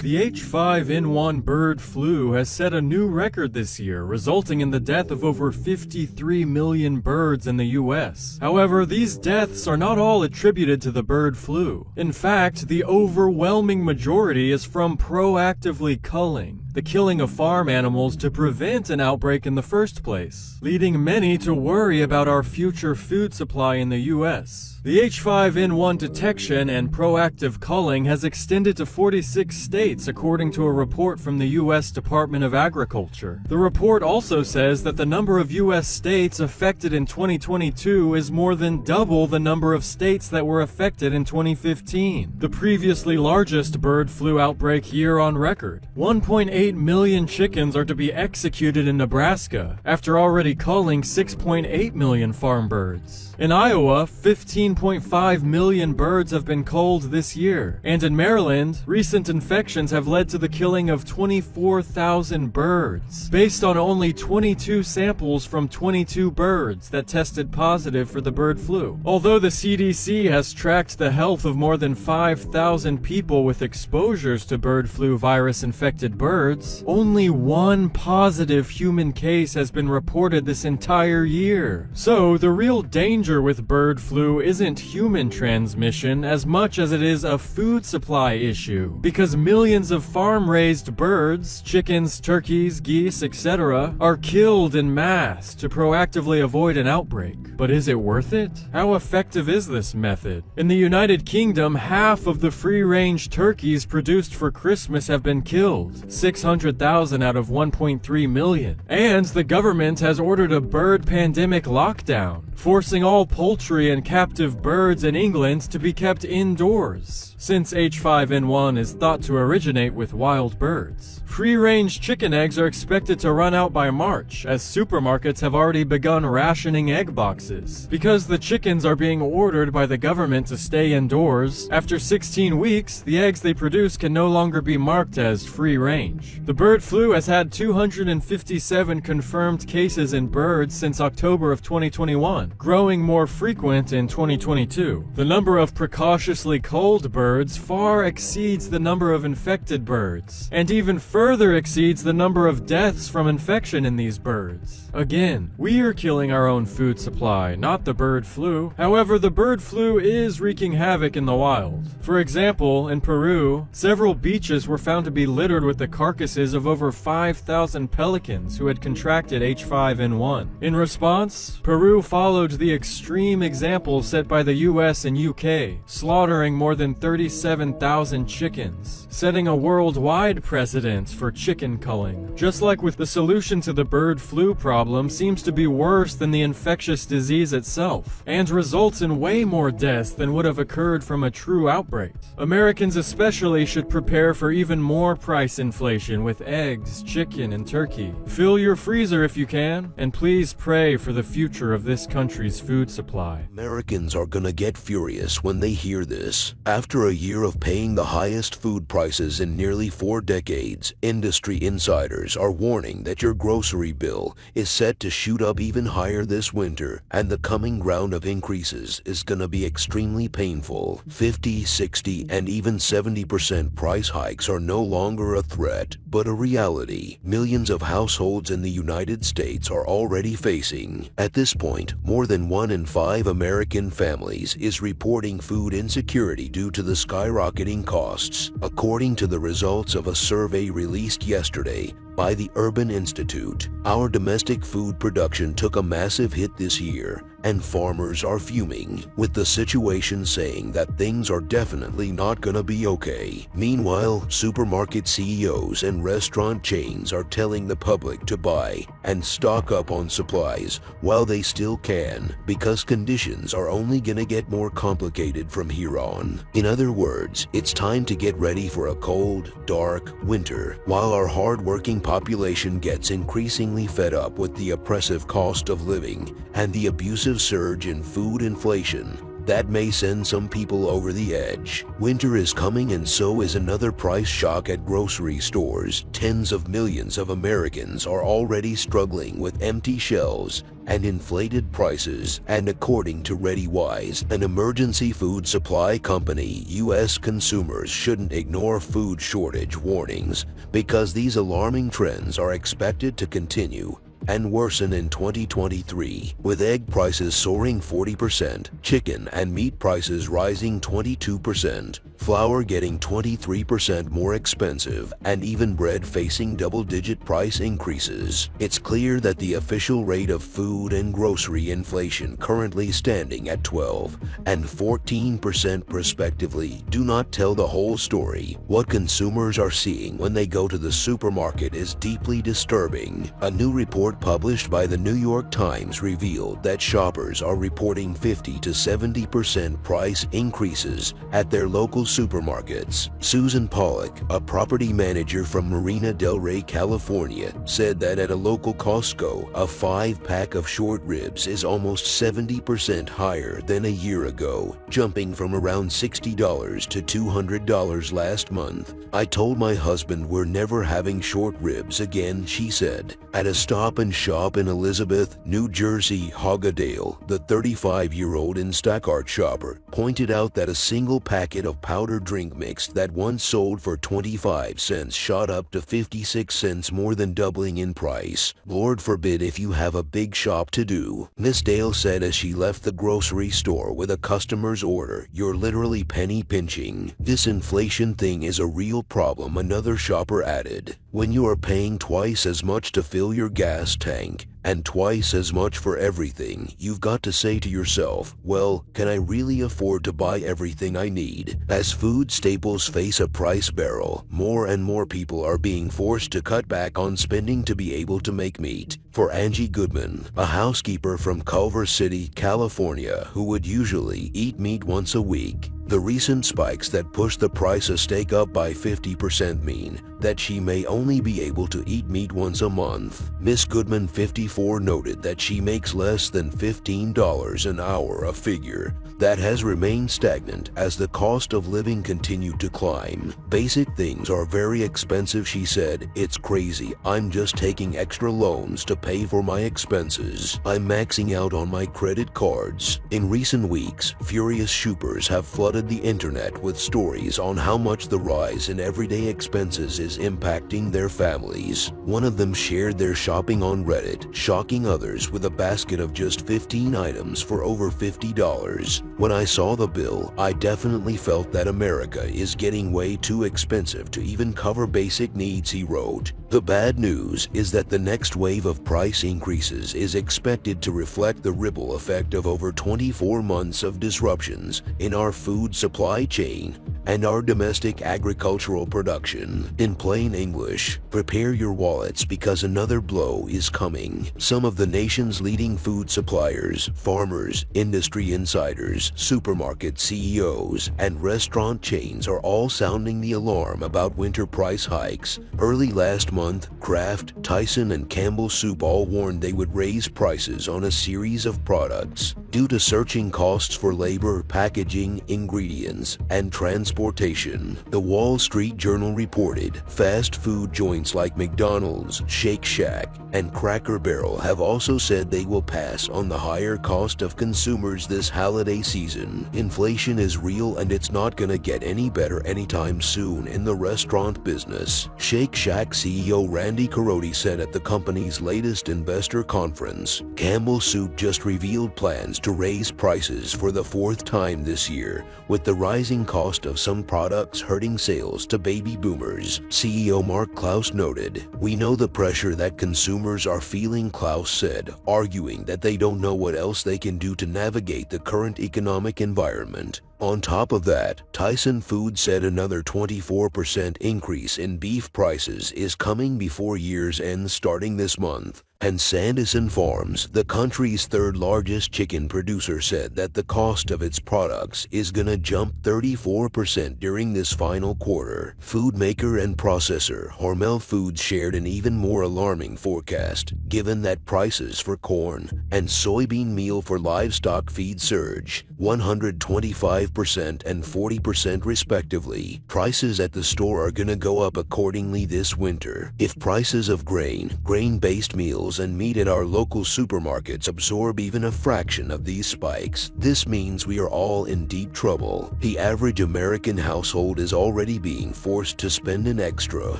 The H5N1 bird flu has set a new record this year, resulting in the death of over 53 million birds in the US. However, these deaths are not all attributed to the bird flu. In fact, the overwhelming majority is from proactively culling, the killing of farm animals to prevent an outbreak in the first place, leading many to worry about our future food supply in the US. The H5N1 detection and proactive culling has extended to 46 states according to a report from the U.S. Department of Agriculture. The report also says that the number of U.S. states affected in 2022 is more than double the number of states that were affected in 2015, the previously largest bird flu outbreak year on record. 1.8 million chickens are to be executed in Nebraska, after already culling 6.8 million farm birds. In Iowa, 15.5 million birds have been culled this year, and in Maryland, recent infections have led to the killing of 24,000 birds, based on only 22 samples from 22 birds that tested positive for the bird flu. Although the CDC has tracked the health of more than 5,000 people with exposures to bird flu virus-infected birds, only one positive human case has been reported this entire year. So, the real danger with bird flu isn't human transmission as much as it is a food supply issue, because millions of farm-raised birds, chickens, turkeys, geese, etc., are killed en masse to proactively avoid an outbreak. But is it worth it? How effective is this method? In the United Kingdom, half of the free-range turkeys produced for Christmas have been killed, 600,000 out of 1.3 million. And the government has ordered a bird pandemic lockdown, forcing all poultry and captive birds in England to be kept indoors, since H5N1 is thought to originate with wild birds. Free-range chicken eggs are expected to run out by March, as supermarkets have already begun rationing egg boxes. Because the chickens are being ordered by the government to stay indoors, after 16 weeks, the eggs they produce can no longer be marked as free-range. The bird flu has had 257 confirmed cases in birds since October of 2021, growing more frequent in 2022. The number of precautiously culled birds far exceeds the number of infected birds, and even further exceeds the number of deaths from infection in these birds. Again, we are killing our own food supply, not the bird flu. However, the bird flu is wreaking havoc in the wild. For example, in Peru, several beaches were found to be littered with the carcasses of over 5,000 pelicans who had contracted H5N1. In response, Peru followed the extreme example set by the US and UK, slaughtering more than 37,000 chickens, setting a worldwide precedent for chicken culling. Just like with the solution to the bird flu problem seems to be worse than the infectious disease itself, and results in way more deaths than would have occurred from a true outbreak. Americans especially should prepare for even more price inflation with eggs, chicken, and turkey. Fill your freezer if you can, and please pray for the future of this country's food supply. Americans are gonna get furious when they hear this. After a year of paying the highest food prices in nearly 4 decades, industry insiders are warning that your grocery bill is set to shoot up even higher this winter, and the coming round of increases is gonna be extremely painful. 50, 60, and even 70% price hikes are no longer a threat, but a reality millions of households in the United States are already facing. At this point, more than 1 in 5 American families is reporting food insecurity due to the skyrocketing costs, according to the results of a survey released yesterday by the Urban Institute. Our domestic food production took a massive hit this year, and farmers are fuming, with the situation saying that things are definitely not gonna be okay. Meanwhile, supermarket CEOs and restaurant chains are telling the public to buy and stock up on supplies while they still can, because conditions are only gonna get more complicated from here on. In other words, it's time to get ready for a cold, dark winter, while our hard-working population gets increasingly fed up with the oppressive cost of living and the abusive surge in food inflation. That may send some people over the edge. Winter is coming, and so is another price shock at grocery stores. Tens of millions of Americans are already struggling with empty shelves and inflated prices, and according to ReadyWise, an emergency food supply company, U.S. consumers shouldn't ignore food shortage warnings because these alarming trends are expected to continue and worsen in 2023, with egg prices soaring 40%, chicken and meat prices rising 22%, flour getting 23% more expensive, and even bread facing double-digit price increases. It's clear that the official rate of food and grocery inflation, currently standing at 12 and 14% respectively, do not tell the whole story. What consumers are seeing when they go to the supermarket is deeply disturbing. A new report published by the New York Times revealed that shoppers are reporting 50 to 70% price increases at their local supermarkets. Susan Pollock, a property manager from Marina Del Rey, California, said that at a local Costco, a 5-pack of short ribs is almost 70% higher than a year ago, jumping from around $60 to $200 last month. "I told my husband we're never having short ribs again," she said. At a Stop and Shop in Elizabeth, New Jersey, Hoggadale, the 35-year-old Instacart shopper pointed out that a single packet of powdered drink mix that once sold for 25 cents shot up to 56 cents, more than doubling in price. "Lord forbid if you have a big shop to do," Miss Dale said as she left the grocery store with a customer's order. "You're literally penny pinching. This inflation thing is a real problem," another shopper added. "When you are paying twice as much to fill your gas tank and twice as much for everything, you've got to say to yourself, well, can I really afford to buy everything I need?" As food staples face a price barrel, more and more people are being forced to cut back on spending to be able to make meat. For Angie Goodman, a housekeeper from Culver City, California, who would usually eat meat once a week, the recent spikes that push the price of steak up by 50% mean that she may only be able to eat meat once a month. Miss Goodman, 54, noted that she makes less than $15 an hour, a figure that has remained stagnant as the cost of living continued to climb. "Basic things are very expensive," she said. "It's crazy. I'm just taking extra loans to pay for my expenses. I'm maxing out on my credit cards." In recent weeks, furious shoppers have flooded the internet with stories on how much the rise in everyday expenses is impacting their families. One of them shared their shopping on Reddit, shocking others with a basket of just 15 items for over $50. "When I saw the bill, I definitely felt that America is getting way too expensive to even cover basic needs," he wrote. The bad news is that the next wave of price increases is expected to reflect the ripple effect of over 24 months of disruptions in our food supply chain and our domestic agricultural production. In plain English, prepare your wallets because another blow is coming. Some of the nation's leading food suppliers, farmers, industry insiders, supermarket CEOs, and restaurant chains are all sounding the alarm about winter price hikes. Early last month, Kraft, Tyson, and Campbell Soup all warned they would raise prices on a series of products due to surging costs for labor, packaging, ingredients, and transportation. The Wall Street Journal reported fast food joints like McDonald's, Shake Shack, and Cracker Barrel have also said they will pass on the higher cost of consumers this holiday season. Inflation is real, and it's not gonna get any better anytime soon in the restaurant business. Shake Shack CEO Randy Carodi said at the company's latest investor conference. Campbell Soup just revealed plans to raise prices for the 4th time this year, with the rising cost of some products hurting sales to baby boomers. CEO Mark Klaus noted, "We know the pressure that consumers are feeling," Klaus said, arguing that they don't know what else they can do to navigate the current economic environment. On top of that, Tyson Foods said another 24% increase in beef prices is coming before year's end starting this month. And Sanderson Farms, the country's third largest chicken producer, said that the cost of its products is gonna jump 34% during this final quarter. Food maker and processor Hormel Foods shared an even more alarming forecast, given that prices for corn and soybean meal for livestock feed surge 125% and 40% respectively. Prices at the store are gonna go up accordingly this winter. If prices of grain-based meals and meat at our local supermarkets absorb even a fraction of these spikes, this means we are all in deep trouble. The average American household is already being forced to spend an extra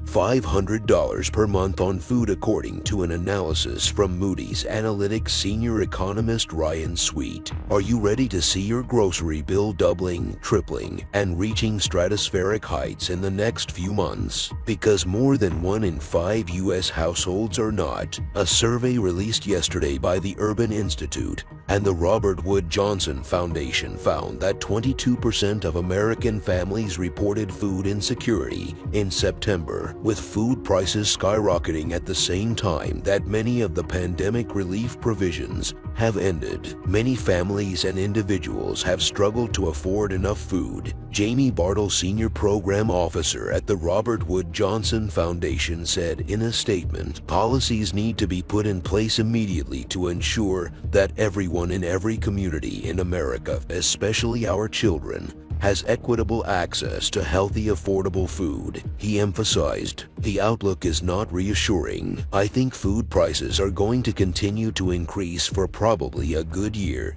$500 per month on food, according to an analysis from Moody's Analytics senior economist Ryan Sweet. Are you ready to see your grocery bill doubling, tripling, and reaching stratospheric heights in the next few months? Because more than 1 in 5 U.S. households are not. A survey released yesterday by the Urban Institute and the Robert Wood Johnson Foundation found that 22% of American families reported food insecurity in September, with food prices skyrocketing at the same time that many of the pandemic relief provisions have ended. Many families and individuals have struggled to afford enough food. Jamie Bartle, senior program officer at the Robert Wood Johnson Foundation, said in a statement, "Policies need to be put in place immediately to ensure that everyone in every community in America, especially our children, has equitable access to healthy, affordable food." He emphasized, "The outlook is not reassuring. I think food prices are going to continue to increase for probably a good year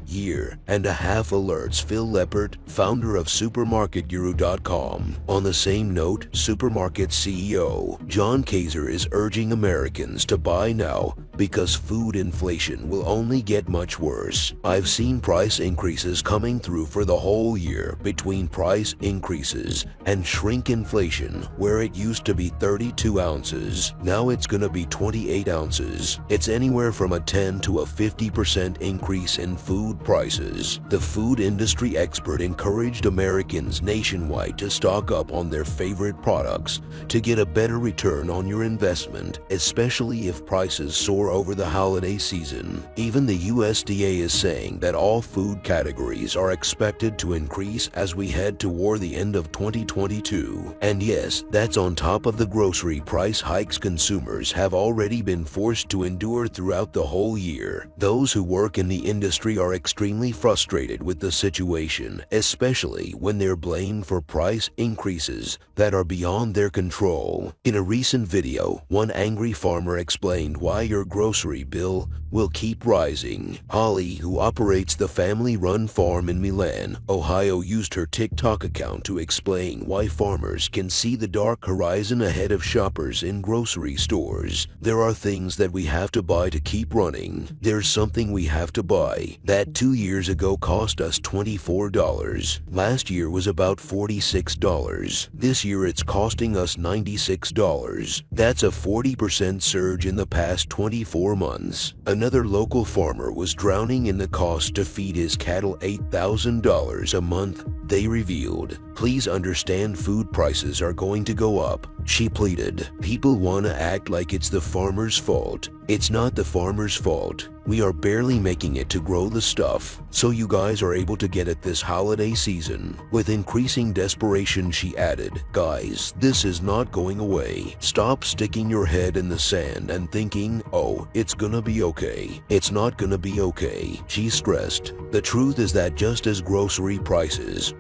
and a half," alerts Phil Leppert, founder of SupermarketGuru.com. On the same note, Supermarket CEO John Kaiser is urging Americans to buy now because food inflation will only get much worse. "I've seen price increases coming through for the whole year between price increases and shrink inflation, where it used to be 32 ounces. Now it's gonna be 28 ounces. It's anywhere from a 10 to a 50% increase in food prices." The food industry expert encouraged Americans nationwide to stock up on their favorite products to get a better return on your investment, especially if prices soar over the holiday season. Even the USDA is saying that all food categories are expected to increase as we head toward the end of 2022. And yes, that's on top of the grocery price hikes consumers have already been forced to endure throughout the whole year. Those who work in the industry are extremely frustrated with the situation, especially when they're blamed for price increases that are beyond their control. In a recent video, one angry farmer explained why your grocery bill will keep rising. Holly, who operates the family-run farm in Milan, Ohio, used her TikTok account to explain why farmers can see the dark horizon ahead of shoppers in grocery stores. "There are things that we have to buy to keep running. There's something we have to buy that 2 years ago cost us $24. Last year was about $46. This year it's costing us $96. That's a 40% surge in the past 24 months. Another local farmer was drowning in the cost to feed his cattle $8,000 a month. They revealed, "Please understand, food prices are going to go up," she pleaded. "People want to act like it's the farmer's fault. It's not the farmer's fault. We are barely making it to grow the stuff, so you guys are able to get it this holiday season." With increasing desperation, she added, "Guys, this is not going away. Stop sticking your head in the sand and thinking, oh, it's gonna be okay. It's not gonna be okay." She stressed, "The truth is that just as grocery prices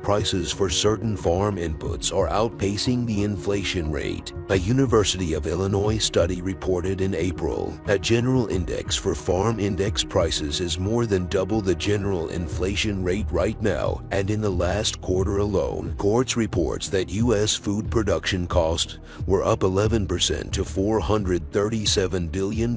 for certain farm inputs are outpacing the inflation rate." A University of Illinois study reported in April that general index for farm index prices is more than double the general inflation rate right now, and in the last quarter alone, Quartz reports that U.S. food production costs were up 11% to $437 billion,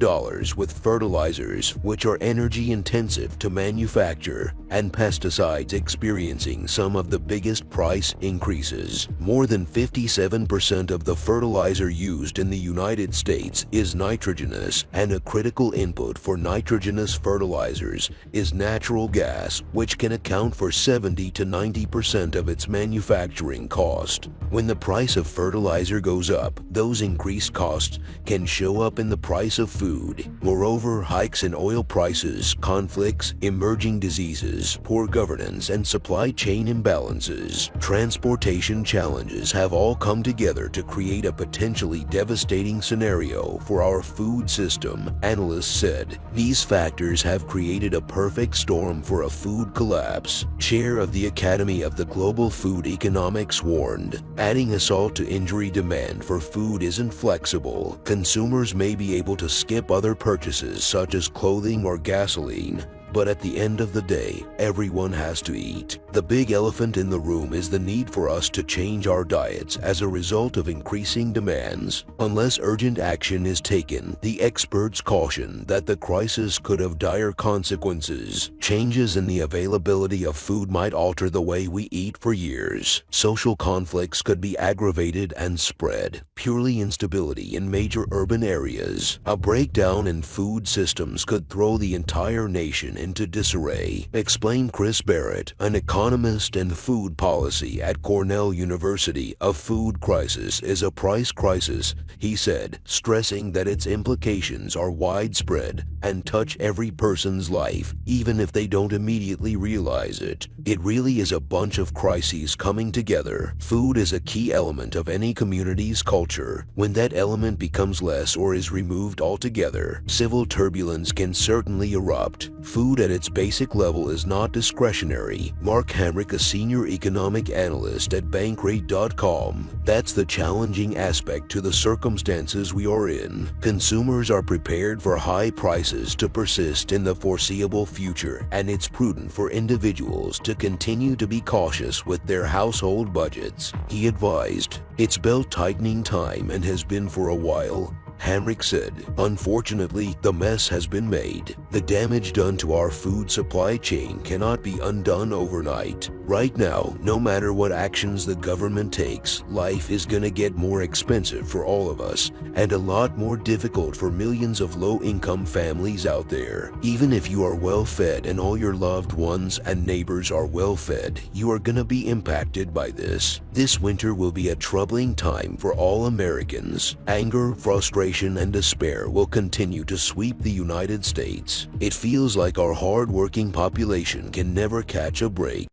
with fertilizers, which are energy intensive to manufacture, and pesticides experiencing some of the biggest price increases. More than 57% of the fertilizer used in the United States is nitrogenous, and when a critical input for nitrogenous fertilizers is natural gas, which can account for 70 to 90% of its manufacturing cost. When the price of fertilizer goes up, those increased costs can show up in the price of food. Moreover, hikes in oil prices, conflicts, emerging diseases, poor governance, and supply chain imbalances, transportation challenges have all come together to create a potentially devastating scenario for our food system, analysts said. These factors have created a perfect storm for a food collapse. Chair of the Academy of the Global Food Economics warned, adding assault to injury demand for food isn't flexible. Consumers may be able to skip other purchases such as clothing or gasoline, but at the end of the day, everyone has to eat. The big elephant in the room is the need for us to change our diets as a result of increasing demands. Unless urgent action is taken, the experts caution that the crisis could have dire consequences. Changes in the availability of food might alter the way we eat for years. Social conflicts could be aggravated and spread. Purely instability in major urban areas. A breakdown in food systems could throw the entire nation into disarray, explained Chris Barrett, an economist and food policy at Cornell University. A food crisis is a price crisis, he said, stressing that its implications are widespread and touch every person's life, even if they don't immediately realize it. It really is a bunch of crises coming together. Food is a key element of any community's culture. When that element becomes less or is removed altogether, civil turbulence can certainly erupt. Food at its basic level is not discretionary. Mark Hamrick, a senior economic analyst at Bankrate.com. That's the challenging aspect to the circumstances we are in. Consumers are prepared for high prices to persist in the foreseeable future, and it's prudent for individuals to continue to be cautious with their household budgets, he advised. It's belt-tightening time and has been for a while, Hamrick said. Unfortunately, the mess has been made. The damage done to our food supply chain cannot be undone overnight. Right now, no matter what actions the government takes, life is gonna get more expensive for all of us, and a lot more difficult for millions of low-income families out there. Even if you are well-fed and all your loved ones and neighbors are well-fed, you are gonna be impacted by this. This winter will be a troubling time for all Americans. Anger, frustration, and despair will continue to sweep the United States. It feels like our hard-working population can never catch a break.